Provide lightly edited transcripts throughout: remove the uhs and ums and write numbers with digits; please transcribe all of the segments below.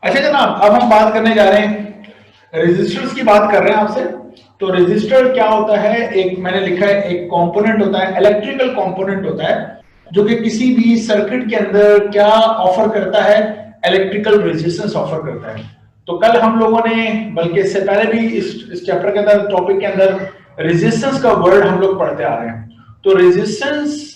अच्छा जनाब, अब हम बात करने जा रहे हैं रेजिस्टर्स की बात कर रहे हैं आपसे। तो रेजिस्टर क्या होता है? एक मैंने लिखा है, एक कंपोनेंट होता है, इलेक्ट्रिकल कंपोनेंट होता है, जो कि किसी भी सर्किट के अंदर क्या ऑफर करता है? इलेक्ट्रिकल रेजिस्टेंस ऑफर करता है। तो कल हम लोगों ने, बल्कि इससे पहले भी इस चैप्टर के अंदर, टॉपिक के अंदर रेजिस्टेंस का वर्ड हम लोग पढ़ते आ रहे हैं। तो रेजिस्टेंस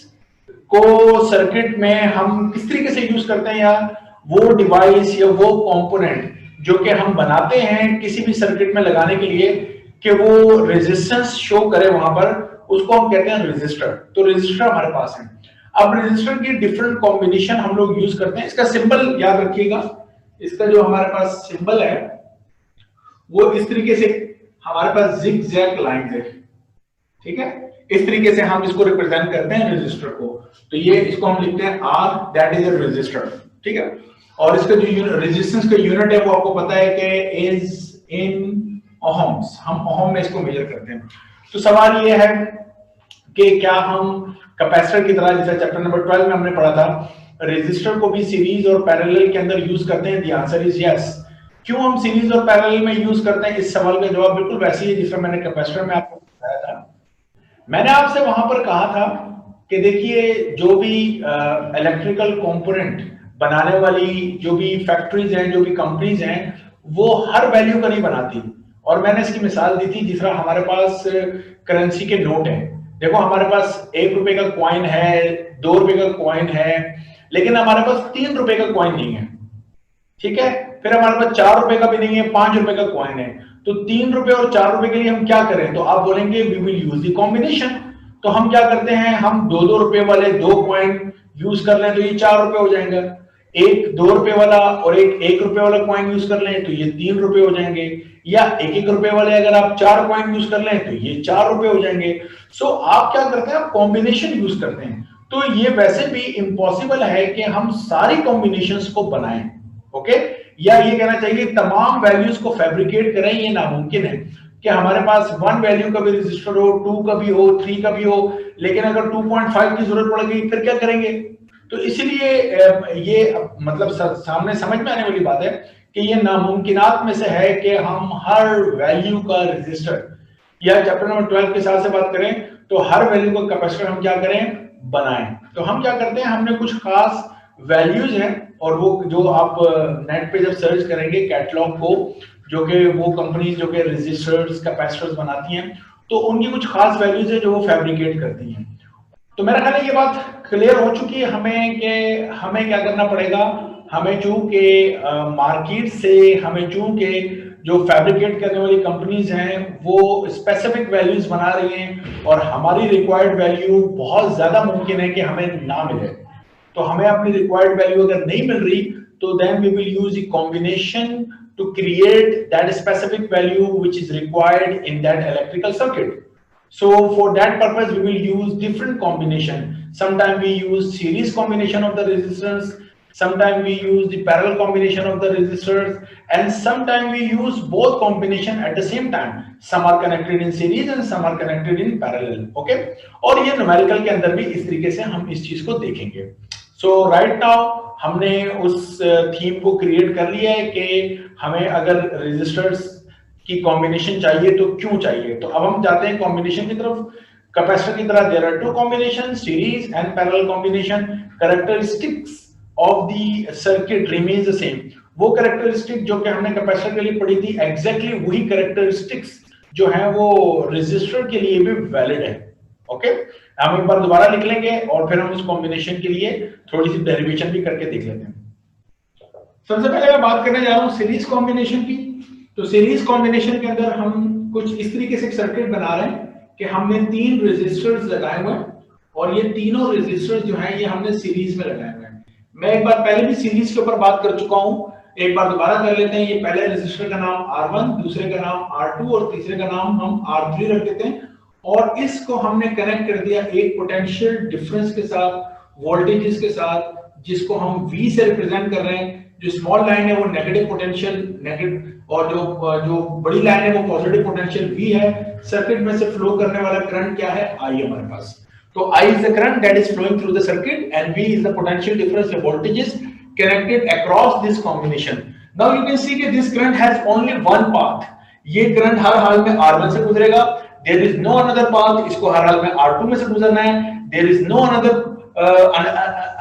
को सर्किट में हम किस तरीके से यूज करते हैं, या वो डिवाइस या वो कंपोनेंट जो कि हम बनाते हैं किसी भी सर्किट में लगाने के लिए कि वो रेजिस्टेंस शो करे वहां पर, उसको हम कहते हैं रेजिस्टर। तो रेजिस्टर हमारे पास है। अब रेजिस्टर की डिफरेंट कॉम्बिनेशन हम लोग यूज करते हैं। इसका सिंबल याद रखिएगा, इसका जो हमारे पास सिंबल है वो इस तरीके से, हमारे पास जिग जैग लाइन है, ठीक है। इस तरीके से हम इसको रिप्रेजेंट करते हैं रेजिस्टर को। तो ये इसको हम लिखते हैं R, that is a resistor, ठीक है। और इसका जो रेजिस्टेंस का यूनिट है वो आपको पता है कि इज इन ओहम्स, हम ओहम में इसको मेजर करते हैं। तो सवाल ये है कि क्या हम कैपेसिटर की तरह, जैसे चैप्टर नंबर 12 में हमने पढ़ा था, रेजिस्टर को भी सीरीज और पैरेलल के अंदर यूज करते हैं? The answer is yes. क्यों हम सीरीज और पैरेलल में यूज करते हैं? इस सवाल का जवाब बिल्कुल वैसे ही है जिसमें मैंने कैपेसिटर में आपको बताया था। मैंने आपसे वहां पर कहा था कि देखिए, जो भी इलेक्ट्रिकल कंपोनेंट बनाने वाली जो भी फैक्ट्रीज हैं, जो भी कंपनीज हैं, वो हर वैल्यू का नहीं बनाती। और मैंने इसकी मिसाल दी थी, जिस तरह हमारे पास करेंसी के नोट हैं। देखो, हमारे पास 1 रुपए का कॉइन है, 2 रुपए का कॉइन है, लेकिन हमारे पास 3 रुपए का कॉइन नहीं है, ठीक है। फिर हमारे पास 4 रुपए का भी नहीं है, 5 रुपए का कॉइन है। तो 3 रुपए और 4 रुपए के लिए हम क्या करें? तो आप बोलेंगे we will use the combination. तो हम क्या करते हैं, हम 2-2 रुपए वाले 2 कॉइन यूज कर लें तो ये 4 रुपए हो जाएंगे। एक 2 रुपए वाला और एक 1 रुपए वाला कॉइन यूज कर लें तो ये 3 रुपए हो जाएंगे। या 1-1 रुपए वाले अगर आप 4 कॉइन यूज कर लें तो ये 4 रुपए हो जाएंगे। सो आप क्या करते हैं, आप कॉम्बिनेशन यूज करते हैं। तो ये वैसे भी इम्पॉसिबल है कि हम सारी कॉम्बिनेशंस को बनाएं, ओके। या ये कहना चाहिए तमाम वैल्यूज को फैब्रिकेट करें, ये नामुमकिन है कि हमारे पास 1 वैल्यू का भी रजिस्टर हो, 2 का भी हो, 3 का भी हो, लेकिन अगर 2.5 की जरूरत पड़ गई फिर क्या करेंगे? तो इसलिए ये मतलब सामने समझ में आने वाली बात है कि ये नामुमकिनात में से है कि हम हर वैल्यू का रजिस्टर, या चैप्टर नंबर 12 के हिसाब से बात करें तो हर वैल्यू का कैपेसिटर हम क्या करें, बनाएं। तो हम क्या करते हैं, हमने कुछ खास वैल्यूज हैं, और वो जो आप नेट पे जब सर्च करेंगे कैटलॉग को, जो कि वो कंपनी जो कि रजिस्टर्स कैपेसिटर्स बनाती हैं, तो उनकी कुछ खास वैल्यूज है जो वो फैब्रिकेट करती हैं। तो मेरा ख्याल है ये बात क्लियर हो चुकी है हमें कि हमें क्या करना पड़ेगा। हमें चूंकि मार्केट से, हमें चूंकि जो फैब्रिकेट करने वाली कंपनीज हैं वो स्पेसिफिक वैल्यूज बना रही हैं, और हमारी रिक्वायर्ड वैल्यू बहुत ज्यादा मुमकिन है कि हमें ना मिले। तो हमें अपनी रिक्वायर्ड वैल्यू अगर नहीं मिल रही तो then we will use a combination to create that specific value which is required in that electrical circuit. So for that purpose we will use different combination. Sometimes we use series combination of the resistors, sometimes we use the parallel combination of the resistors, and sometimes we use both combination at the same time. Some are connected in series and some are connected in parallel. Okay, और ये numerical के अंदर भी इस तरीके से हम इस चीज को देखेंगे। So right now हमने उस थीम को क्रिएट कर लिया है कि हमें अगर रेजिस्टर्स की कॉम्बिनेशन चाहिए तो क्यों चाहिए। तो अब हम जाते हैं कॉम्बिनेशन की तरफ। कैपेसिटर की तरह there are 2 combination, series and parallel combination. Characteristics of the circuit remains the same. वो कैरेक्टरिस्टिक जो कि हमने कैपेसिटर के लिए पढ़ी थी, एग्जैक्टली वही कैरेक्टरिस्टिक्स जो है वो रेजिस्टर के लिए भी वैलिड है। ओके, हम एक बार दोबारा लिख लेंगे और फिर हम उस कॉम्बिनेशन के लिए थोड़ी सी डेरिवेशन भी करके देख लेते हैं। सबसे पहले मैं बात करने जा रहा हूं सीरीज कॉम्बिनेशन की। तो सीरीज कॉम्बिनेशन के अंदर हम कुछ इस तरीके से सर्किट बना रहे हैं कि हमने 3 रेजिस्टर्स लगाए हुए हैं, और ये तीनों रेजिस्टर्स जो हैं ये हमने सीरीज में लगाए हुए हैं। मैं एक बार पहले भी सीरीज के ऊपर बात कर चुका हूं, एक बार दोबारा कर लेते हैं। ये पहले रेजिस्टर का नाम R1, दूसरे का नाम R2 और तीसरे का नाम हम R3 रख देते हैं, और इसको हमने कनेक्ट कर दिया एक पोटेंशियल डिफरेंस के साथ, वोल्टेजेस के साथ, जिसको हम V से रिप्रेजेंट कर रहे हैं। जो स्मॉल लाइन है वो नेगेटिव पोटेंशियल, नेगेटिव, और जो बड़ी लाइन है वो पॉजिटिव पोटेंशियल V है। सर्किट में से फ्लो करने वाला करंट क्या है, I हमारे पास। तो I is the current that is flowing through the circuit and V is the potential difference, the voltages connected across this combination. Now you can see कि this current has only one path, ये current हर हाल में R1 से गुजरेगा, there is no another path, इसको हर हाल में R2 में से गुजरना है, there is no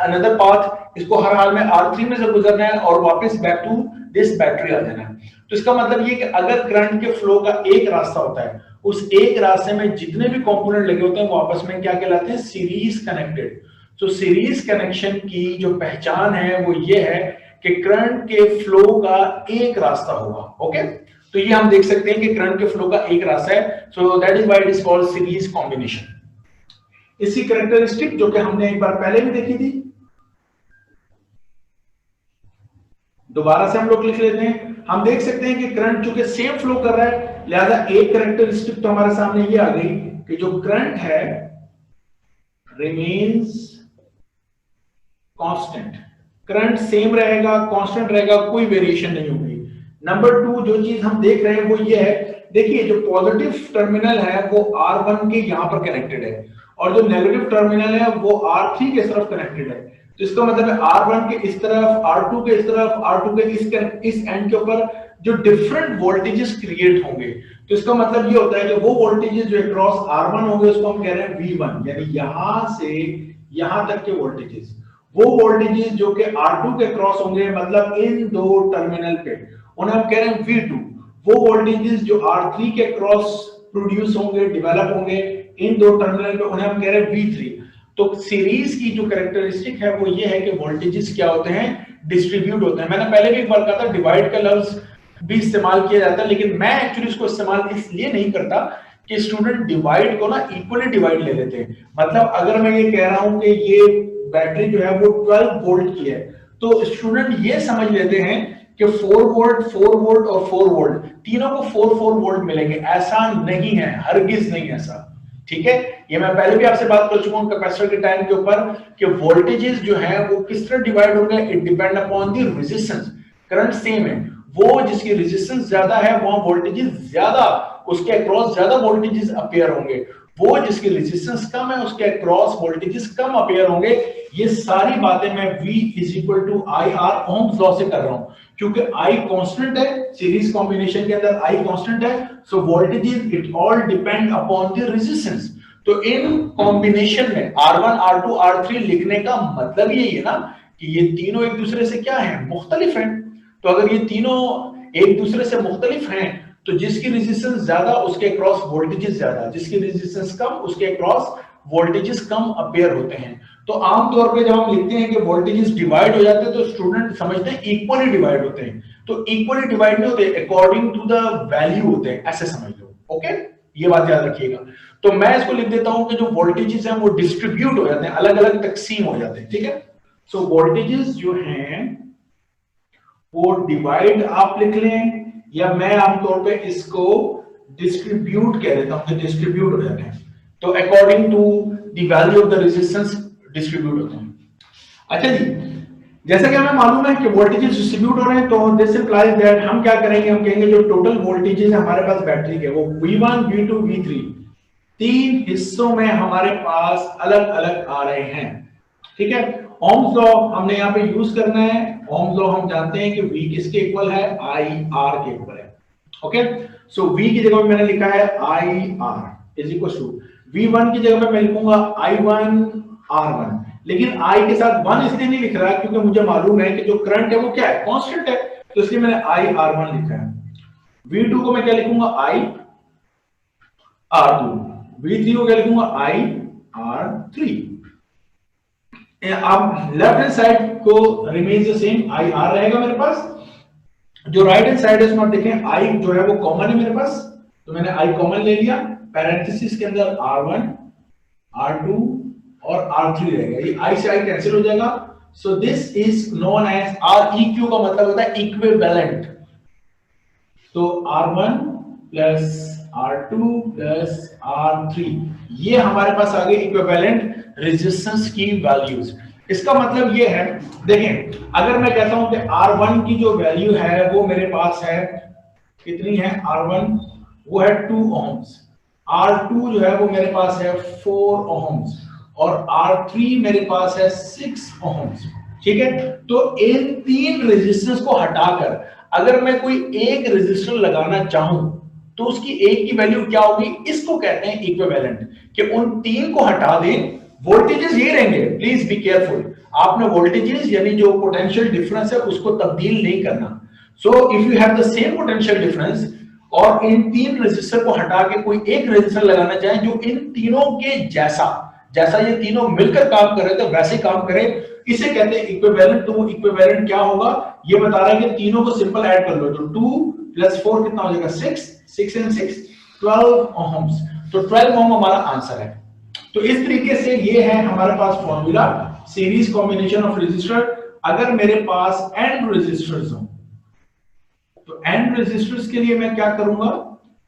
another path, इसको हर हाल में R3 में से गुजरना है और वापस बैक टू दिस बैटरी आ जाना है। तो इसका मतलब ये कि अगर करंट के फ्लो का एक रास्ता होता है, उस एक रास्ते में जितने भी कंपोनेंट लगे होते हैं वो आपस में क्या कहलाते हैं, सीरीज कनेक्टेड। तो सीरीज कनेक्शन की जो पहचान है वो ये है कि करंट के फ्लो का एक रास्ता होगा। ओके, तो ये हम देख सकते हैं कि करंट के फ्लो का एक रास्ता है, so that is why it is called series combination. इसकी कैरेक्टरिस्टिक जो कि हमने एक बार पहले भी देखी थी, दोबारा से हम लोग लिख लेते हैं। हम देख सकते हैं कि करंट चूंकि सेम फ्लो कर रहा है, लिहाजा एक कैरेक्टरिस्टिक तो हमारे सामने ये आ गई कि जो करंट है रिमेन्स कांस्टेंट, करंट सेम रहेगा, कांस्टेंट रहेगा, कोई वेरिएशन नहीं होगी। नंबर 2 जो चीज हम देख रहे हैं वो ये है, देखिए जो पॉजिटिव टर्मिनल है वो R1 के यहां पर कनेक्टेड है और जो नेगेटिव टर्मिनल है वो R3 के तरफ कनेक्टेड है। तो इसका मतलब है R1 के इस तरफ, R2 के इस तरफ, R2 के इस एंड के ऊपर जो डिफरेंट वोल्टेजेस क्रिएट होंगे। तो इसका मतलब ये होता है कि वो वोल्टेजेस जो अक्रॉस R1 होंगे उसको हम कह रहे हैं V1, यानी यहां से यहां तक के वोल्टेजेस। वो वोल्टेजेस जो कि R2 के क्रॉस होंगे, मतलब इन दो टर्मिनल पे, उन्हें हम कह रहे हैं V2। वो वोल्टेजेस जो R3 के क्रॉस प्रोड्यूस होंगे, डेवलप होंगे इन दो टर्मिनल पे, उन्हें हम कह रहे हैं V3। तो सीरीज की जो कैरेक्टरिस्टिक है वो ये है कि वोल्टेजेस क्या होते हैं, डिस्ट्रीब्यूट होते हैं। मैंने पहले भी एक बार कहा था डिवाइड का लफ्ज भी इस्तेमाल किया जाता है, लेकिन मैं एक्चुअली इसको इस्तेमाल इसलिए नहीं करता कि स्टूडेंट डिवाइड को ना इक्वली डिवाइड ले लेते हैं। मतलब अगर मैं ये कह रहा हूं कि ये बैटरी जो है वो 12 वोल्ट की है, तो स्टूडेंट ये समझ लेते हैं कि 4 वोल्ट, 4 वोल्ट और 4 वोल्ट तीनों को 4 वोल्ट मिलेंगे। ऐसा नहीं है, हरगिज नहीं ऐसा, ठीक है। ये मैं पहले भी आपसे बात कर चुका हूं कैपेसिटर के टाइम के ऊपर कि वोल्टेजेस जो है वो किस तरह डिवाइड होंगे, it depend upon the resistance. Current same है, वो जिसकी रेजिस्टेंस ज्यादा है वहां वोल्टेजेस ज्यादा, उसके अक्रॉस ज्यादा वोल्टेजेस अपीयर होंगे। वो जिसकी रेजिस्टेंस कम है उसके अक्रॉस वोल्टेजेस कम अपीयर होंगे। ये सारी बातें मैं V is equal to I R Ohm's law से कर रहा हूं, क्योंकि I कांस्टेंट है, सीरीज कॉम्बिनेशन के अंदर I कांस्टेंट है, so voltages it all depend upon the resistance. तो इन कॉम्बिनेशन में R1, R2, R3 लिखने का मतलब यही है ना कि ये तीनों एक दूसरे से क्या है, मुख्तलिफ हैं। तो अगर ये तीनों एक दूसरे से मुख्तलिफ हैं तो जिसकी रेजिस्टेंस ज्यादा उसके क्रॉस वोल्टेजेस ज्यादा, जिसकी रेजिस्टेंस कम उसके क्रॉस वोल्टेजेस कम अपीयर होते हैं। तो आमतौर पे जब हम लिखते हैं कि वोल्टेजेस डिवाइड हो जाते हैं तो स्टूडेंट समझते हैं इक्वली डिवाइड होते हैं। तो इक्वली डिवाइड नहीं होते, अकॉर्डिंग टू द वैल्यू होते हैं, ऐसे समझ लो। ओके, ये बात याद रखिएगा। तो मैं इसको लिख देता हूं कि जो वोल्टेजेस हैं वो डिस्ट्रीब्यूट हो जाते हैं, अलग अलग तकसीम हो जाते हैं, ठीक है। सो वोल्टेजेस जो हैं वो डिवाइड आप लिख लें, या मैं आमतौर पे इसको डिस्ट्रीब्यूट कह देता हूं, डिस्ट्रीब्यूट हो जाते हैं। तो according to the value of the resistance distribute होते हैं। अच्छा जी, जैसा कि हमें मालूम है कि वोल्टेजेस डिस्ट्रीब्यूट हो रहे हैं, तो दिस इंप्लाइज दैट हम क्या करेंगे, हम कहेंगे जो टोटल वोल्टेजेस हमारे पास बैटरी के वो V1, V2, V3 तीन हिस्सों में हमारे पास अलग अलग आ रहे हैं, ठीक है। ओम्स लॉ हमने यहाँ पे यूज करना है। ओम्स लॉ हम जानते हैं कि V किसके इक्वल है, I R के इक्वल है। ओके, सो V की जगह पे मैंने लिखा है I R is equal to V1 की जगह पे मैं लिखूंगा I1 R1, लेकिन I के साथ 1 इसलिए नहीं लिख रहा क्योंकि मुझे मालूम है कि जो करंट है वो क्या है, कांस्टेंट है, तो इसलिए मैंने I R1 लिखा है। V2 को मैं क्या लिखूंगा, I R2, V3 को क्या लिखूंगा, I R3। आप लेफ्ट हैंड साइड को remains the same, I R रहेगा मेरे पास। जो राइट हैंड साइड है उसमें आप देखें आई जो है वो कॉमन है मेरे पास, तो मैंने आई कॉमन ले लिया। पैरेंथेसिस के अंदर R1, R2 और R3 रहेगा, ये आई से आई कैंसिल हो जाएगा। So this is known as REQ का मतलब होता है इक्विवेलेंट। तो R1 plus R2 plus R3 ये हमारे पास आ गए इक्विवेलेंट रेजिस्टेंस की वैल्यूज। इसका मतलब ये है, देखें अगर मैं कहता हूं कि R1 की जो वैल्यू है वो मेरे पास है कितनी है, R1 वो है 2 ohms, R2 जो है वो मेरे पास है 4 ohms और R3 मेरे पास है 6 ohms, ठीक है। तो इन तीन रेजिस्टेंस को हटाकर अगर मैं कोई एक रेजिस्टर लगाना चाहूं तो उसकी एक की वैल्यू क्या होगी, इसको कहते हैं इक्विवेलेंट, कि उन तीन को हटा दें, वोल्टेजेस ये रहेंगे, प्लीज बी केयरफुल, आपने वोल्टेजेस यानी जो पोटेंशियल डिफरेंस है उसको तब्दील नहीं करना। So if you have the same potential difference और इन तीन रेजिस्टर को हटा के कोई एक रेजिस्टर लगाना चाहे जो इन तीनों के जैसा जैसा ये तीनों मिलकर काम कर रहे थे वैसे काम करे, इसे कहते हैं इक्विवेलेंट। तो वो इक्विवेलेंट क्या होगा, ये बता रहा है कि तीनों को सिंपल ऐड कर लो, तो 2 + 4 कितना हो जाएगा, 6, 6 and 6 12 ohms। तो 12 ohm हमारा आंसर है। तो इस तरीके से ये है हमारे पास formula, series combination of resistor. अगर मेरे पास n रेजिस्टर्स हो तो n रेजिस्टर्स के लिए मैं क्या करूंगा,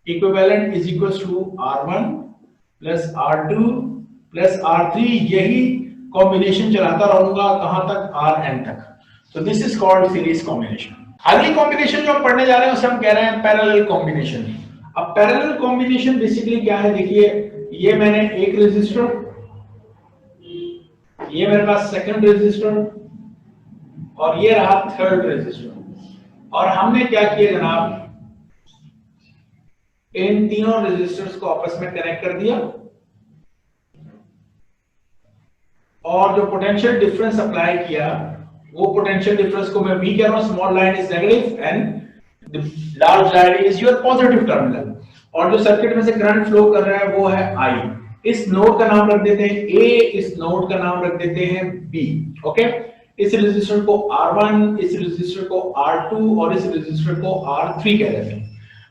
equivalent is equal to R1 + R2 + R3, यही कॉम्बिनेशन चलाता रहूंगा कहां तक, Rn तक। तो this is called series combination. अगली कॉम्बिनेशन जो हम पढ़ने जा रहे हैं उसे हम कह रहे हैं पैरेलल कॉम्बिनेशन। अब पैरेलल कॉम्बिनेशन बेसिकली क्या है, देखिए ये मैंने एक रेजिस्टर, ये मेरे पास सेकंड रेजिस्टर और ये रहा थर्ड रेजिस्टर, और हमने क्या किया जनाब, इन तीनों रेजिस्टर्स को आपस में कनेक्ट कर दिया और जो पोटेंशियल डिफरेंस अप्लाई किया वो पोटेंशियल डिफरेंस को मैं V कह रहा हूं, small line is negative and the large line is your positive terminal, और जो सर्किट में से करंट फ्लो कर रहा है वो है I। इस नोड का नाम रख देते हैं A, इस नोड का नाम रख देते हैं B। ओके, इस रेजिस्टर को R1, इस रेजिस्टर को R2 और इस रेजिस्टर को R3 कह देते हैं।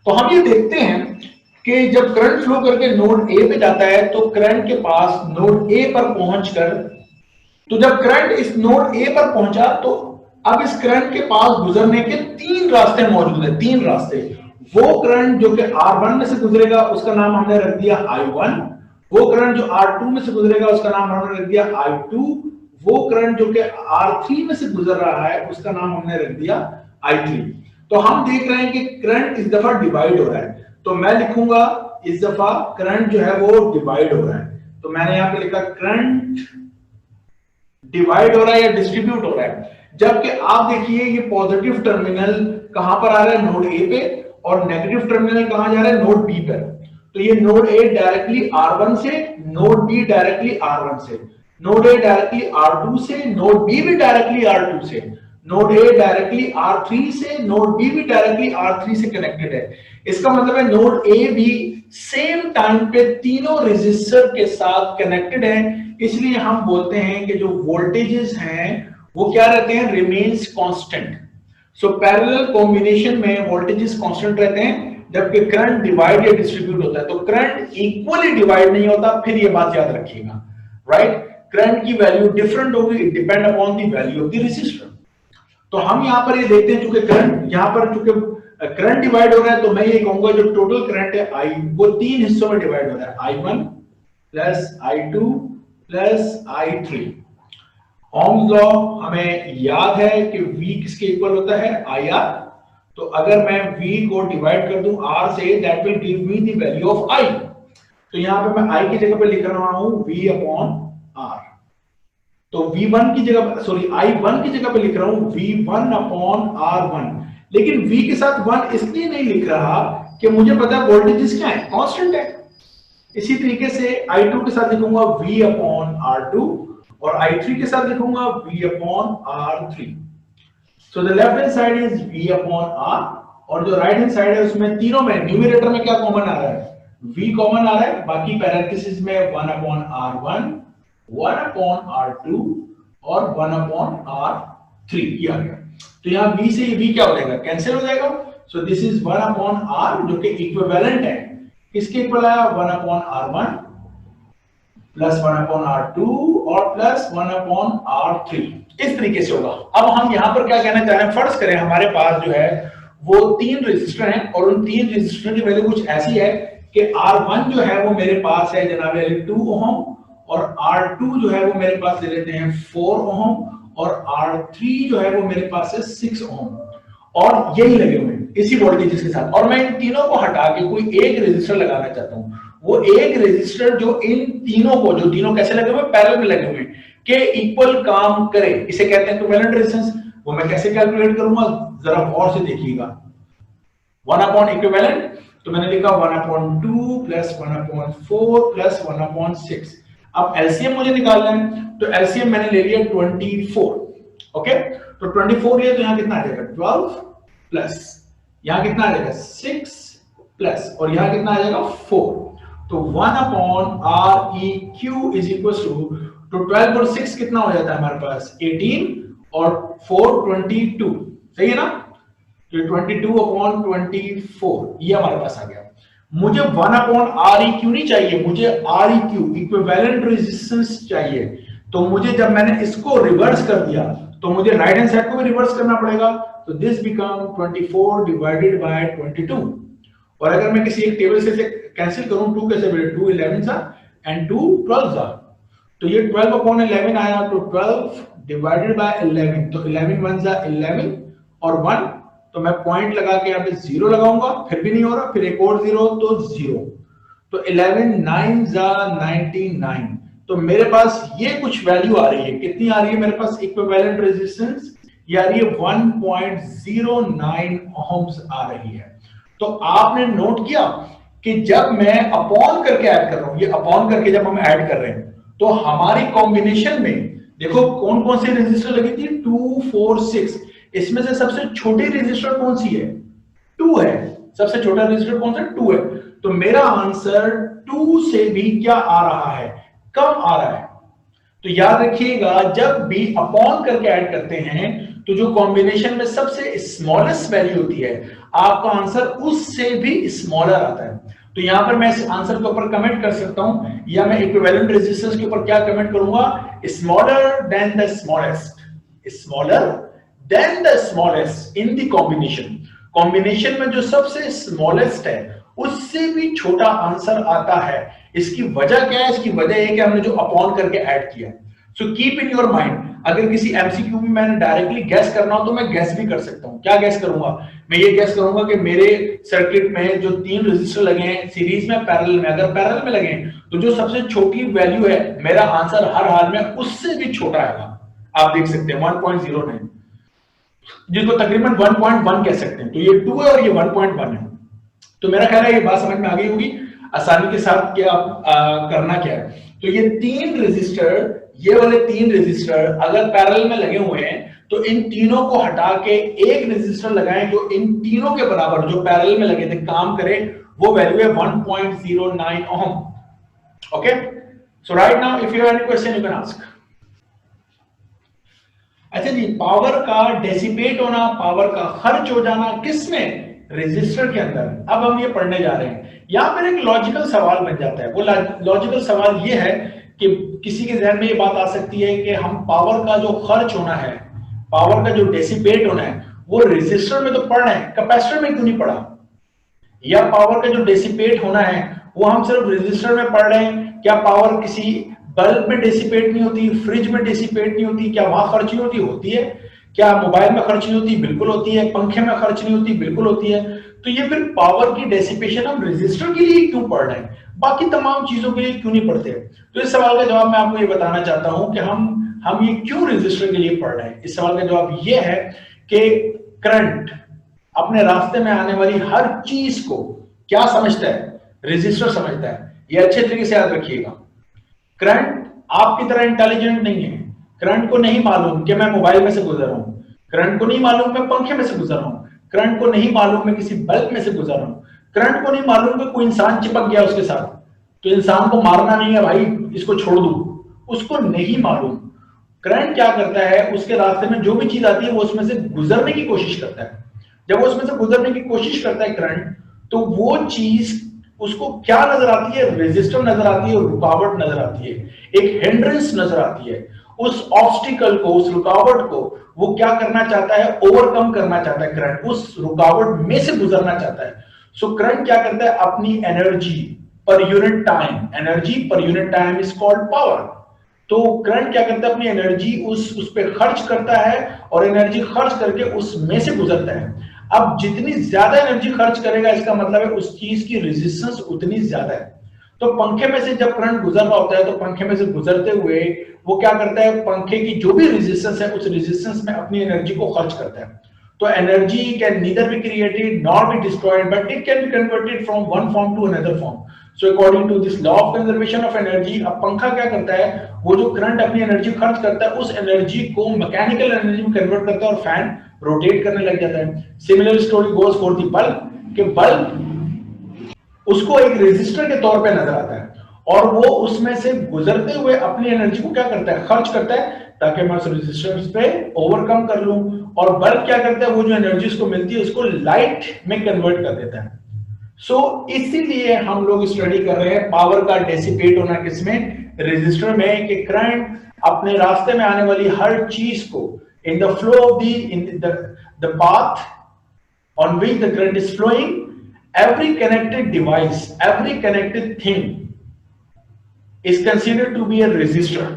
तो हम ये देखते हैं कि जब करंट फ्लो करके नोड A पे जाता है तो करंट के पास नोड A पर पहुंचकर, तो जब करंट इस नोड A पर पहुंचा तो अब इस करंट के पास गुजरने के तीन रास्ते मौजूद हैं, तीन रास्ते। वो करंट जो कि R1 में से गुजरेगा उसका नाम हमने रख दिया I1, वो करंट जो R2 में से गुजरेगा उसका नाम हमने रख दिया I2, वो करंट जो कि R3 में से गुजर रहा है उसका नाम हमने रख दिया I3। तो हम देख रहे हैं कि करंट इस दफा डिवाइड हो रहा है, तो मैं लिखूंगा इस दफा करंट जो है वो डिवाइड हो रहा है। तो मैंने यहां पे लिखा करंट डिवाइड हो रहा है या डिस्ट्रीब्यूट हो रहा है, जबकि आप देखिए ये पॉजिटिव टर्मिनल कहां पर आ रहा है, नोड ए पे, और नेगेटिव टर्मिनल कहां जा रहा है, नोड बी पर। तो ये नोड ए डायरेक्टली R1 से, नोड बी डायरेक्टली R1 से, नोड ए डायरेक्टली R2 से, नोड बी भी डायरेक्टली R2 से, नोड ए डायरेक्टली R3 से, नोड बी भी डायरेक्टली R3 से कनेक्टेड है। इसका मतलब है नोड ए भी सेम टाइम पे तीनों रेजिस्टर के साथ कनेक्टेड है, इसलिए हम बोलते हैं कि जो वोल्टेजेस हैं वो क्या रहते हैं, remains constant. So parallel combination में वोल्टेजेस कांस्टेंट रहते हैं, जबकि करंट डिवाइड या डिस्ट्रीब्यूट होता है। तो करंट इक्वली डिवाइड नहीं होता, फिर ये बात याद रखिएगा, राइट। करंट की वैल्यू डिफरेंट होगी, depend upon the value of the resistor. तो हम यहां पर ये देखते हैं चूंकि करंट यहां पर चूंकि करंट डिवाइड हो रहा है, तो मैं ये कहूंगा जो टोटल करंट है I, वो तीन हिस्सों में डिवाइड हो रहा है, I1 + I2 + I3। Ohm's law हमें याद है कि V किसके इक्वल होता है, IR। तो अगर मैं V को डिवाइड कर दूं R से, that will give me the value of I। तो यहां पे मैं I की जगह पे लिख रहा हूं V/R। तो V1 की जगह, सॉरी I1 की जगह पे लिख रहा हूं V1/R1, लेकिन V के साथ 1 इसलिए नहीं लिख रहा कि मुझे पता है वोल्टेजेस क्या है, कांस्टेंट है। इसी तरीके से I2 के साथ लिखूंगा V/R2 और I3 के साथ लिखूंगा V/R3। So the left hand side is V/R और जो राइट हैंड साइड है उसमें तीनों में न्यूमरेटर में क्या कॉमन आ रहा है, V कॉमन आ रहा है, बाकी पैरेंथेसिस में 1/R1, 1/R2 और 1/R3 ये आ गया। तो यहाँ V से V क्या हो जाएगा, कैंसिल हो जाएगा। सो दिस इज 1/R जो कि इक्विवेलेंट है, किसके इक्वल आया, 1/R1 + 1/R2 और +1/R3। इस तरीके से होगा। अब हम यहाँ पर क्या कहना चाह रहे हैं, फर्ज करें हमारे पास जो है वो तीन रेजिस्टर हैं और उन तीन रेजिस्टर की वैल्यू कुछ ऐसी है कि R1 जो है वो मेरे पास है जनाब 2 ओम, और R2 जो है वो मेरे पास ले लेते हैं 4 ओम, और R3 जो है वो मेरे पास है 6 ओम, और यही लगे हुए हैं इसी वोल्टेजेस के साथ। और मैं इन तीनों को हटा के कोई एक रेजिस्टर लगाना चाहता हूं, वो एक रेजिस्टर जो इन तीनों को, जो तीनों कैसे लगे हुए, पैरेलल में लगे हुए, के इक्वल काम करे, इसे कहते हैं इक्विवेलेंट रेजिस्टेंस। वो मैं कैसे कैलकुलेट करूंगा, जरा गौर से देखिएगा। 1 अपॉन इक्विवेलेंट, तो मैंने लिखा 1/2 प्लस 1/4 प्लस 1/6। अब एलसीएम मुझे निकालना है, तो एलसीएम मैंने ले लिया 24। ओके, तो 24 ये, तो यहाँ कितना आ जाएगा 12 प्लस यहाँ कितना आ जाएगा 6 प्लस और यहाँ कितना आ जाएगा 4। तो 1/REQ इज इक्वल टू 12 और 6 कितना हो जाता है हमारे पास 18 और 4 22, सही है ना। तो 22/24 ये हमारे पास आ गया। मुझे 1/REQ नहीं चाहिए, मुझे REQ इक्विवेलेंट रेजिस्टेंस चाहिए। तो मुझे जब मैंने इसको रिवर्स कर दिया तो मुझे राइट हैंड साइड को भी रिवर्स करना पड़ेगा। तो दिस बिकम 24 डिवाइडेड बाय 22। और अगर मैं किसी एक टेबल से कैंसिल करूं, 2 कैसे बने, 2 11 एंड 2 12 तो ये 12/11 आया, तो 12 डिवाइडेड बाय 11, तो 11 1 11 और 1, तो मैं पॉइंट लगा के यहाँ पे 0 लगाऊंगा, फिर भी नहीं हो रहा, फिर एक और 0 तो 0, तो 11 9 99। तो मेरे पास ये कुछ वैल्यू आ रही है, कितनी आ रही है मेरे पास इक्विवेलेंट रेजिस्टेंस, ये आ रही है 1.09 ओम्स आ रही है। तो आपने नोट किया कि जब मैं अपॉन करके ऐड कर रहा हूं, ये अपॉन करके जब हम ऐड कर रहे हैं, तो हमारी कॉम्बिनेशन में देखो कौन कौन सी रेजिस्टर लगी थी 2 4 6, इसमें से सबसे छोटी रेजिस्टर कौन सी है 2 है, सबसे छोटा रेजिस्टर कौन सा 2 है। तो मेरा आंसर 2 से भी क्या आ रहा है, कम आ रहा है। तो याद रखिएगा जब भी अपॉन करके ऐड करते हैं तो जो कॉम्बिनेशन में सबसे स्मॉलेस्ट वैल्यू होती है आपका आंसर उससे भी स्मॉलर आता है। तो यहां पर मैं इस आंसर के ऊपर कमेंट कर सकता हूं, या मैं इक्विवेलेंट रेजिस्टेंस के ऊपर क्या कमेंट करूंगा, smaller than the smallest, smaller than the smallest in the combination. Combination में जो सबसे स्मॉलेस्ट है उससे भी छोटा आंसर आता है। इसकी वजह क्या है, इसकी वजह है कि हमने जो अपॉन करके ऐड किया। So keep in your mind, अगर किसी एमसीक्यू में मैंने डायरेक्टली गैस करना हो तो मैं गैस भी कर सकता हूं। क्या गैस करूंगा, मैं ये गैस करूंगा कि मेरे सर्किट में जो 3 रेजिस्टर लगे हैं सीरीज में पैरेलल में, अगर पैरेलल में लगे हैं तो जो सबसे छोटी वैल्यू है मेरा आंसर हर हाल में उससे भी छोटा आएगा। आप देख सकते हैं 1.09, जिसको तकरीबन 1.1 कह सकते हैं। तो ये 2 है और ये 1.1 है। तो मेरा ख्याल है ये बात समझ में आ गई होगी आसानी के साथ क्या करना क्या है। तो ये 3 रेजिस्टर, ये वाले 3 रेजिस्टर अगर पैरेलल में लगे हुए हैं तो इन तीनों को हटा के एक रेजिस्टर लगाएं जो इन तीनों के बराबर, जो पैरेलल में लगे थे, काम करे। वो वैल्यू है 1.09 ohm. Okay, so right now if you have any question you can ask. अच्छा जी, पावर का डेसिपेट होना, पावर का खर्च हो जाना किसमें, रेजिस्टर के अंदर। अब हम ये पढ़ने जा रहे हैं। यहां पर एक लॉजिकल सवाल बन जाता है। वो लॉजिकल सवाल ये है कि किसी के जहन में ये बात आ सकती है कि हम पावर का जो खर्च होना है, पावर का जो डेसिपेट होना है, वो रेजिस्टर में तो पढ़ रहे हैं, कैपेसिटर में क्यों नहीं पढ़ा। या पावर का जो डेसिपेट होना है वो हम सिर्फ रेजिस्टर में पढ़ रहे हैं, क्या पावर किसी बल्ब में डेसिपेट नहीं होती, फ्रिज में डेसिपेट नहीं होती, क्या वहां खर्च नहीं होती, होती है। क्या मोबाइल में खर्च नहीं होती, बिल्कुल होती है। पंखे में खर्च नहीं होती, बिल्कुल होती है। तो ये फिर पावर की डेसिपेशन हम रेजिस्टर के लिए क्यों पढ़ रहे हैं, बाकी तमाम चीजों के लिए क्यों नहीं पढ़ते। तो इस सवाल का जवाब मैं आपको ये बताना चाहता हूं कि हम ये क्यों रेजिस्टर के लिए पढ़ रहे हैं। इस सवाल का जवाब ये है कि करंट अपने रास्ते में आने वाली हर चीज को क्या समझता है, रेजिस्टर समझता है। ये अच्छे तरीके से याद रखिएगा। करंट आपकी तरह इंटेलिजेंट नहीं है। करंट को नहीं मालूम कि मैं मोबाइल में से गुजर रहा हूं, करंट को नहीं मालूम मैं पंखे में से गुजर रहा हूं, करंट को नहीं मालूम मैं किसी बल्ब में से गुजर रहा हूं, करंट को नहीं मालूम कि कोई इंसान चिपक गया उसके साथ, तो इंसान को मारना नहीं है भाई, इसको छोड़ दूं, उसको नहीं मालूम। करंट क्या करता है, उसके रास्ते में जो भी चीज आती है वो उसमें से गुजरने की कोशिश करता है। जब वो उसमें से गुजरने की कोशिश करता है करंट, तो वो चीज उसको क्या नजर आती है, रेजिस्टर नजर आती है, रुकावट नजर आती है, एक हिंड्रेंस नजर आती है। उस ऑब्स्टिकल को, उस रुकावट को वो क्या करना चाहता है, ओवरकम करना चाहता है। करंट उस रुकावट में से गुजरना चाहता है। सो करंट क्या करता है, अपनी energy per unit time, energy per unit time is called power. तो करंट क्या करता है, अपनी एनर्जी उस पे खर्च करता है और एनर्जी खर्च करके उसमें से गुजरता है। अब जितनी ज्यादा एनर्जी खर्च करेगा इसका मतलब है उस चीज की रेजिस्टेंस उतनी ज्यादा है। तो पंखे में से जब करंट गुजर रहा होता है तो पंखे में से गुजरते हुए वो क्या करता है, पंखे की जो भी रेजिस्टेंस है उस रेजिस्टेंस में अपनी एनर्जी को खर्च करता है। तो energy can neither be created nor be destroyed but it can be converted from one form to another form. So according to this law of conservation of energy, अब पंखा क्या करता है, वो जो करंट अपनी एनर्जी खर्च करता है उस एनर्जी को मैकेनिकल एनर्जी में कन्वर्ट करता है और फैन रोटेट करने लग जाता है। Similar story goes for the bulb, कि बल्ब उसको एक रेजिस्टर के तौर पे नजर आता है और वो उसमें से गुजरते हुए अपनी एनर्जी को क्या करता है, खर्च करता है ताकि मैं उस रेजिस्टेंस पे ओवरकम कर लूं। और बल्ब क्या करता है, वो जो एनर्जी उसको मिलती है उसको लाइट में कन्वर्ट कर देता है। सो इसीलिए हम लोग स्टडी कर रहे हैं पावर का डेसिपेट होना किसमें, रेजिस्टर में, कि करंट अपने रास्ते में आने वाली हर चीज को in the flow of the path on which the current is flowing, every connected device, every connected thing is considered to be a resistor.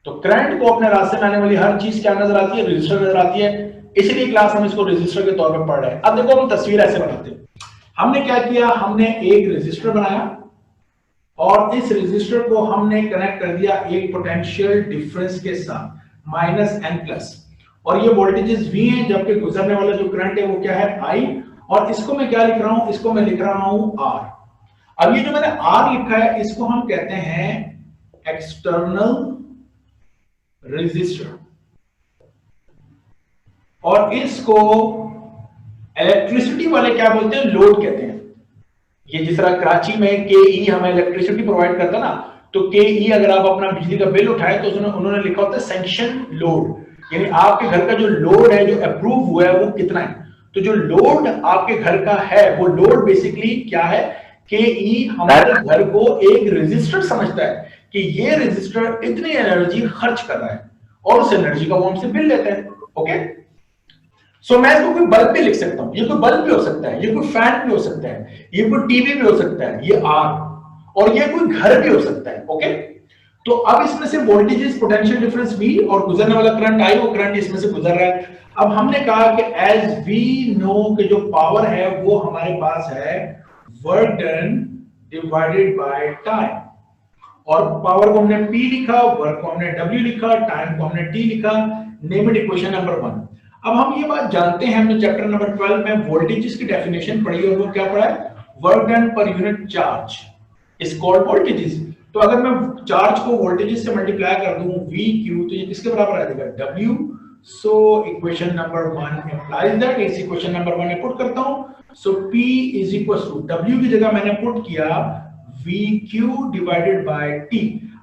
तो करंट को अपने रास्ते में आने वाली हर चीज क्या नजर आती है, रेजिस्टर नजर आती है। इसलिए क्लास हम इसको रेजिस्टर के तौर पर पढ़ रहे हैं। अब देखो हम तस्वीर ऐसे बनाते हैं। हमने क्या किया, हमने एक रेजिस्टर बनाया और इस रेजिस्टर को हमने कनेक्ट कर दिया एक पोटेंशियल डिफरेंस के साथ -n+, और ये वोल्टेजेस V हैं, जबकि गुजरने वाला जो करंट है वो क्या है, I, और इसको मैं क्या लिख रहा हूं, इसको मैं लिख रहा हूं R। अब ये जो मैंने R लिखा है इसको हम कहते हैं एक्सटर्नल रेजिस्टर, और इसको इलेक्ट्रिसिटी वाले क्या बोलते हैं, लोड कहते हैं। ये जिस तरह कराची में KE हमें इलेक्ट्रिसिटी प्रोवाइड करता है ना, तो KE अगर आप अपना बिजली का बिल उठाए तो उन्होंने लिखा होता है सैंक्शन लोड, यानी आपके घर का जो लोड है, जो अप्रूव हुआ है वो कितना है। तो जो लोड आपके घर का है वो लोड बेसिकली क्या है, KE हमारे घर को एक रेजिस्टर समझता है कि ये रेजिस्टर इतनी एनर्जी खर्च कर रहा है और उस एनर्जी का वो हमसे बिल लेता है। ओके, सो मैं इसको कोई बल्ब भी लिख सकता हूं, ये कोई बल्ब भी हो सकता है, ये कोई फैन भी हो सकता है, ये कोई टीवी भी हो सकता है, ये R, और ये कोई घर भी हो सकता है। ओके, तो अब इसमें से वोल्टेजेस, पोटेंशियल डिफरेंस V और गुजरने वाला करंट I, वो करंट इसमें से गुजर रहा है। अब हमने कहा कि एज वी नो कि जो पावर है वो हमारे पास है work done divided by time, और पावर को हमने P लिखा, वर्क को हमने W लिखा, टाइम को हमने T लिखा। Name it equation number 1। अब हम ये बात जानते हैं, हमने चैप्टर नंबर 12 में वोल्टेजेस की डेफिनेशन पढ़ी है, वो क्या पढ़ा है, work done per unit charge is called voltages. तो अगर मैं चार्ज को वोल्टेजेस से मल्टीप्लाई कर दूं VQ, तो ये किसके बराबर आ जाएगा, W। So equation number 1 implies that, इस इक्वेशन नंबर 1 में पुट करता हूं। So P is equal to W की जगह मैंने पुट किया VQ डिवाइडेड बाय T।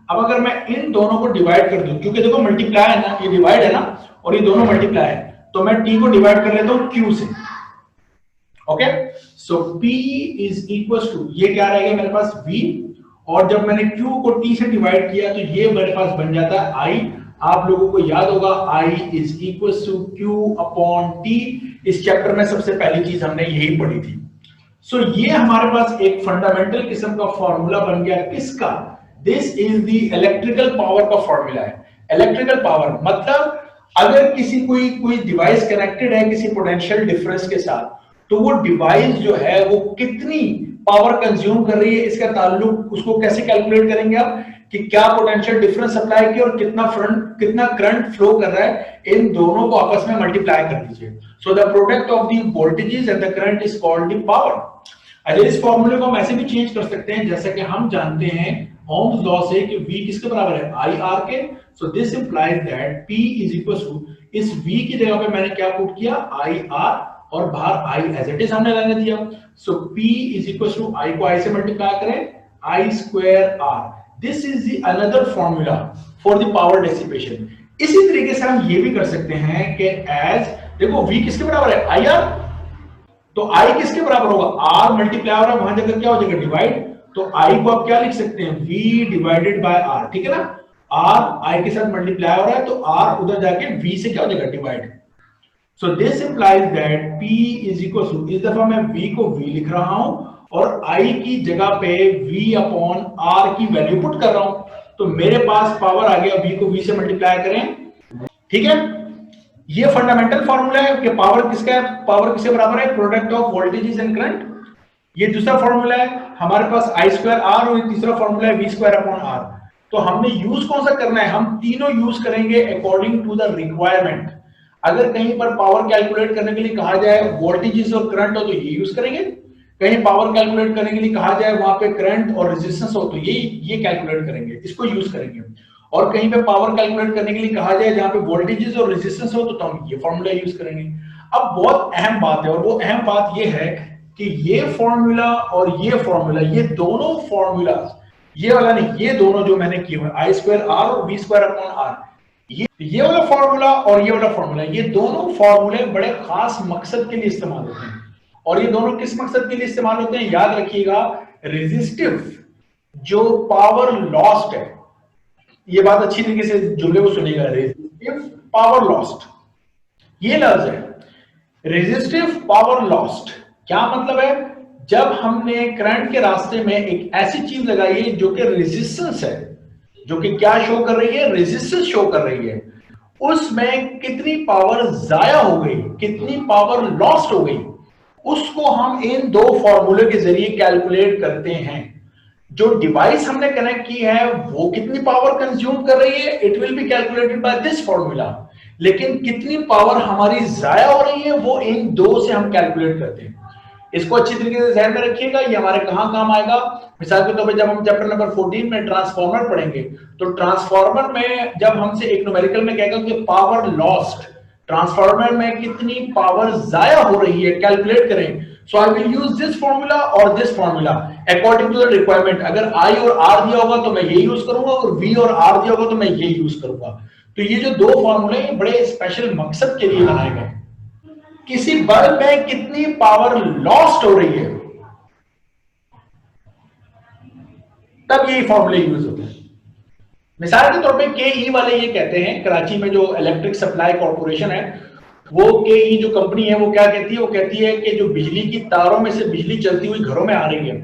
अब अगर मैं इन दोनों को डिवाइड कर दूं, क्योंकि देखो मल्टीप्लाई है ना, ये डिवाइड है ना, और ये दोनों मल्टीप्लाई है, तो मैं T को डिवाइड कर लेता हूं Q से। Okay, so P is equal to, ये क्या रहेगा मेरे पास V, और जब मैंने Q को T से डिवाइड किया तो ये मेरे पास बन जाता है I। आप लोगों को याद होगा I is equal to Q upon T। इस चैप्टर में सबसे पहली चीज हमने यही पढ़ी थी। सो ये हमारे पास एक फंडामेंटल किस्म का फॉर्मूला बन गया किसका, this is the electrical power का फॉर्मूला है। इलेक्ट्रिकल पावर मतलब अगर किसी कोई डिवाइस कनेक्टेड है किसी पोटेंशियल डिफरेंस के साथ, तो वो डिवाइस जो है वो कितनी पावर कंज्यूम कर रही है, इसका ताल्लुक उसको कैसे कैलकुलेट करेंगे आप, कि क्या पोटेंशियल डिफरेंस अप्लाई किया और कितना करंट फ्लो कर रहा है, इन दोनों को आपस में मल्टीप्लाई कर दीजिए। So the product of the voltages and the current is called the power. अगर इस फॉर्मूले को हम ऐसे भी चेंज कर सकते हैं, जैसे कि हम जानते हैं ओम्स लॉ से कि V किसके बराबर है, IR के। So this implies that P is equal to, इस V की जगह पे मैंने क्या पुट किया, IR, और बाहर I एज इट इज हमने रहने दिया। So P is equal to, I को I से मल्टीप्लाई करें, I square R। This is the another formula for the power dissipation. इसी तरीके से हम ये भी कर सकते हैं कि एज, देखो V किसके बराबर है, IR, तो I किसके बराबर होगा, R मल्टीप्लाई हो रहा है, वहां जाकर क्या हो जाएगा, डिवाइड। तो I को आप क्या लिख सकते हैं, V डिवाइडेड बाय R, ठीक है ना। R I के साथ मल्टीप्लाई हो रहा है, तो R उधर जाके V से क्या हो जाएगा, divide. So this implies that P is equal to, इस दफा मैं V को V लिख रहा हूं और I की जगह पे V अपॉन R की वैल्यू पुट कर रहा हूं, तो मेरे पास पावर आ गया, V को V से मल्टीप्लाई करें, ठीक है। ये फंडामेंटल फॉर्मूला है कि पावर किसका है, पावर किसके बराबर है, product of voltages and current. ये दूसरा फॉर्मूला है हमारे पास आई स्क्वायर आर, और तीसरा फॉर्मूला है वी स्क्वायर अपॉन आर। तो हमने यूज कौन सा करना है, हम तीनों यूज करेंगे अकॉर्डिंग टू द रिक्वायरमेंट। अगर कहीं पर पावर कैलकुलेट करने के लिए कहा जाए वोल्टेजेस और करंट हो तो ये यूज करेंगे, कहीं पावर कैलकुलेट करने के लिए कहा जाए वहां पे करंट और रेजिस्टेंस हो तो ये कैलकुलेट करेंगे, इसको यूज करेंगे। और कहीं पे पावर कैलकुलेट करने के लिए कहा जाए जहां पे वोल्टेजेस और रेजिस्टेंस हो तो हम ये फॉर्मूला यूज करेंगे। अब बहुत अहम बात है, और वो अहम बात ये है कि ये फॉर्मूला और ये फॉर्मूला, ये दोनों फॉर्मूला, ये वाला नहीं, ये दोनों जो मैंने किए हुए आई स्क्वायर आर और वी स्क्वायर अपॉन आर, ये वाला फॉर्मूला और ये वाला फॉर्मूला, ये दोनों फॉर्मूले बड़े खास मकसद के लिए इस्तेमाल होते हैं। और ये दोनों किस मकसद के लिए इस्तेमाल होते हैं, याद रखिएगा, रेजिस्टिव जो पावर लॉस्ट है, ये बात अच्छी तरीके से जुमले को सुनिएगा, रेजिस्टिव पावर लॉस्ट, ये लफ्ज है रेजिस्टिव पावर लॉस्ट। क्या मतलब है, जब हमने करंट के रास्ते में एक ऐसी चीज लगाई है जो कि रेजिस्टेंस है, जो कि क्या शो कर रही है, रेजिस्टेंस शो कर रही है, उसमें कितनी पावर जाया हो गई, कितनी पावर लॉस्ट हो गई, उसको हम इन दो फॉर्मूले के जरिए कैलकुलेट करते हैं। जो डिवाइस हमने कनेक्ट की है वो कितनी पावर कंज्यूम कर रही है, it will be calculated by this formula, लेकिन कितनी पावर हमारी जाया हो रही है वो इन दो से हम कैलकुलेट करते हैं। इसको अच्छी तरीके से ध्यान में रखिएगा, ये हमारे कहां काम आएगा। मिसाल के तौर पे जब हम चैप्टर नंबर 14 में ट्रांसफार्मर पढ़ेंगे तो ट्रांसफार्मर में जब हमसे एक न्यूमेरिकल में कहेगा कि पावर लॉस्ट, ट्रांसफार्मर में कितनी पावर जाया हो रही है, कैलकुलेट करें। So I will use this formula और this formula according to the requirement. अगर आई और आर दिया होगा तो मैं ये यूज करूंगा, और वी और आर दिया होगा तो मैं ये यूज करूंगा। तो ये जो दो फॉर्मूले बड़े स्पेशल मकसद के लिए बनाए गए। किसी बल्ब में कितनी पावर लॉस्ट हो रही है, तब यही फॉर्मूले यूज होते हैं। मिसाल के तौर पे केई वाले ये कहते हैं, कराची में जो इलेक्ट्रिक सप्लाई कॉर्पोरेशन है, वो केई जो कंपनी है वो क्या कहती है, वो कहती है कि जो बिजली की तारों में से बिजली चलती हुई घरों में आ रही है,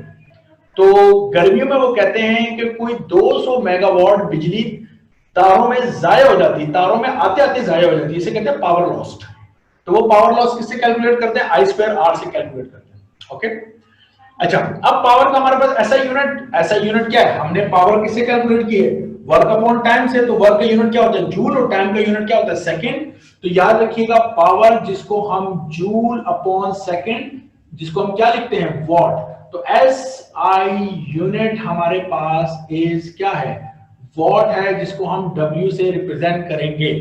तो गर्मियों में वो कहते हैं कि कोई 200 मेगावाट बिजली तारों में जाया हो जाती है, तारों में आते आते जाया हो जाती है, इसे कहते हैं पावर लॉस्ट। तो वो पावर लॉस किससे कैलकुलेट करते हैं, आई स्क्वायर आर से कैलकुलेट करते हैं। ओके, अच्छा, अब पावर का हमारे पास ऐसा यूनिट क्या है, हमने पावर किससे कैलकुलेट की है, वर्क अपॉन टाइम से। तो वर्क का यूनिट क्या होता है, जूल, और टाइम का यूनिट क्या होता है, सेकंड। तो याद रखिएगा, पावर जिसको हम जूल अपॉन सेकंड, जिसको हम क्या लिखते हैं, वॉट। तो एस आई यूनिट हमारे पास इज क्या है, वॉट है, जिसको हम डब्ल्यू से रिप्रेजेंट करेंगे।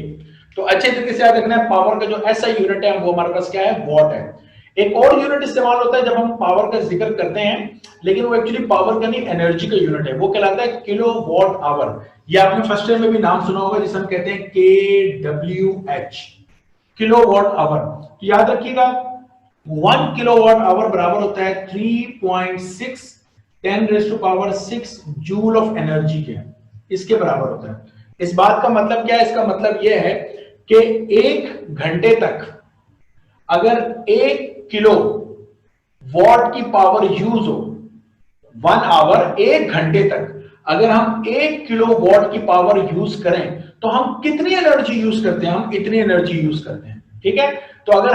तो अच्छे तरीके से याद रखना है, पावर का जो ऐसा यूनिट है वो हमारे पास क्या है, वॉट है। एक और यूनिट इस्तेमाल होता है जब हम पावर का जिक्र करते हैं, लेकिन वो एक्चुअली पावर का नहीं, एनर्जी का यूनिट है, वो कहलाता है किलो वॉट आवर। ये आपने फर्स्ट ईयर में भी नाम सुना होगा, जिसे हम कहते हैं KWH, किलो वॉट आवर। तो याद रखिएगा, 1 किलो वॉट आवर बराबर होता है 3.6 10⁻⁶ जूल ऑफ एनर्जी के, इसके बराबर होता है। इस बात का मतलब क्या है, इसका मतलब यह है कि 1 घंटे तक अगर 1 किलो वॉट की पावर यूज हो, 1 आवर, 1 घंटे तक अगर हम 1 किलो वॉट की पावर यूज करें तो हम कितनी एनर्जी यूज करते हैं, हम इतनी एनर्जी यूज करते हैं। ठीक है, तो अगर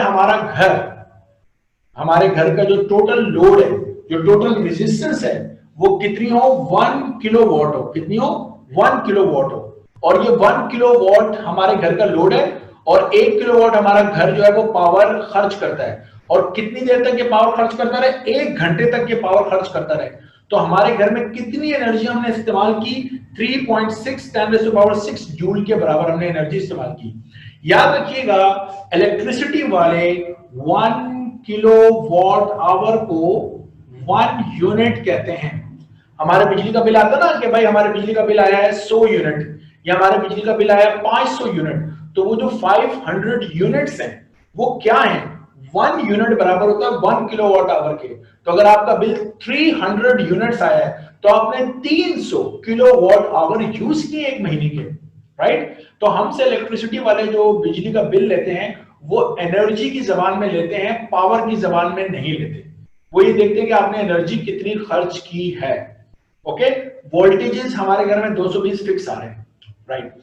हमारे घर का जो टोटल लोड है, जो टोटल रेजिस्टेंस है, वो कितनी हो, 1 किलो वॉट हो, कितनी हो, 1 किलो वॉट हो, और ये 1 किलो वॉट हमारे घर का लोड है, और 1 किलो वॉट हमारा घर जो है वो पावर खर्च करता है। और कितनी देर तक ये पावर खर्च करता रहे, 1 घंटे तक ये पावर खर्च करता रहे। तो हमारे घर में कितनी एनर्जी हमने इस्तेमाल की, 3.6 10⁻⁶ जूल के बराबर हमने एनर्जी इस्तेमाल की। याद रखिएगा, इलेक्ट्रिसिटी वाले 1 किलो वॉट आवर को 1 यूनिट कहते हैं। हमारे बिजली का बिल आता ना कि भाई हमारे बिजली का बिल आया है 100 यूनिट, या हमारे बिजली का बिल आया है 500 यूनिट, तो वो जो 500 यूनिट्स हैं वो क्या है, 1 यूनिट बराबर होता है 1 किलो वॉट आवर के। तो अगर आपका बिल 300 यूनिट्स आया है तो आपने 300 किलो वॉट आवर यूज किए 1 महीने के, राइट। तो हमसे इलेक्ट्रिसिटी वाले जो बिजली का बिल लेते हैं वो एनर्जी की जबान में लेते हैं, पावर की जबान में नहीं लेते। वो ये देखते हैं कि आपने एनर्जी कितनी खर्च की है। ओके, वोल्टेजेस हमारे घर में 220 फिक्स आ रहे हैं, राइट।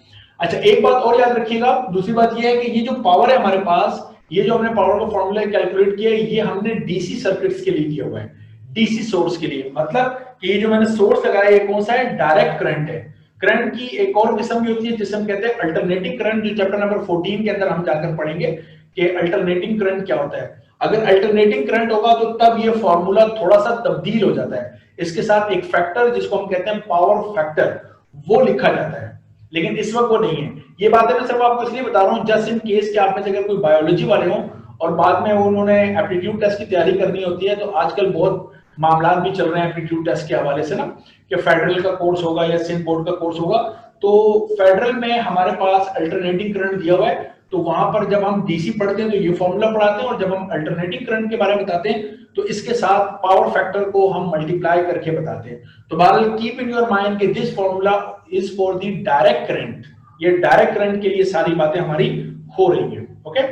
अच्छा, एक बात और याद रखिएगा, दूसरी बात यह है कि ये जो पावर है हमारे पास, ये जो हमने पावर का फॉर्मूला कैलकुलेट किया है, ये हमने डीसी सर्किट्स के लिए किया हुआ है। डीसी सोर्स के लिए, मतलब कि ये जो मैंने सोर्स लगाया ये कौन सा है, डायरेक्ट करंट है। करंट की एक और किस्म भी होती है जिसे हम कहते हैं अल्टरनेटिंग करंट, जो चैप्टर नंबर 14 के अंदर हम जाकर पढ़ेंगे कि अल्टरनेटिंग करंट क्या होता है। अगर अल्टरनेटिंग करंट होगा तो तब ये फॉर्मूला थोड़ा सा तब्दील हो जाता है, इसके साथ एक फैक्टर जिसको हम कहते हैं पावर फैक्टर वो लिखा जाता है, लेकिन इस वक्त वो नहीं है। ये बातें मैं सिर्फ आपको इसलिए बता रहा हूँ जस्ट इन केस कि आप में से अगर कोई बायोलॉजी वाले हो और बाद में उन्होंने एप्टीट्यूड टेस्ट की तैयारी करनी होती है, तो आजकल बहुत मामला भी चल रहे हैं एप्टीट्यूड टेस्ट के हवाले से ना, कि फेडरल का कोर्स होगा या सिंध बोर्ड का कोर्स होगा, तो फेडरल में हमारे पास अल्टरनेटिंग करंट दिया हुआ है, तो वहां पर जब हम डीसी पढ़ते हैं तो ये फॉर्मूला पढ़ाते हैं, और जब हम अल्टरनेटिंग करंट के बारे में बताते हैं तो इसके साथ पावर फैक्टर को हम मल्टीप्लाई करके बताते हैं। तो बहरहाल कीप इन योर माइंड कि this formula is for the direct current, ये डायरेक्ट करंट के लिए सारी बातें हमारी हो रही है। ओके।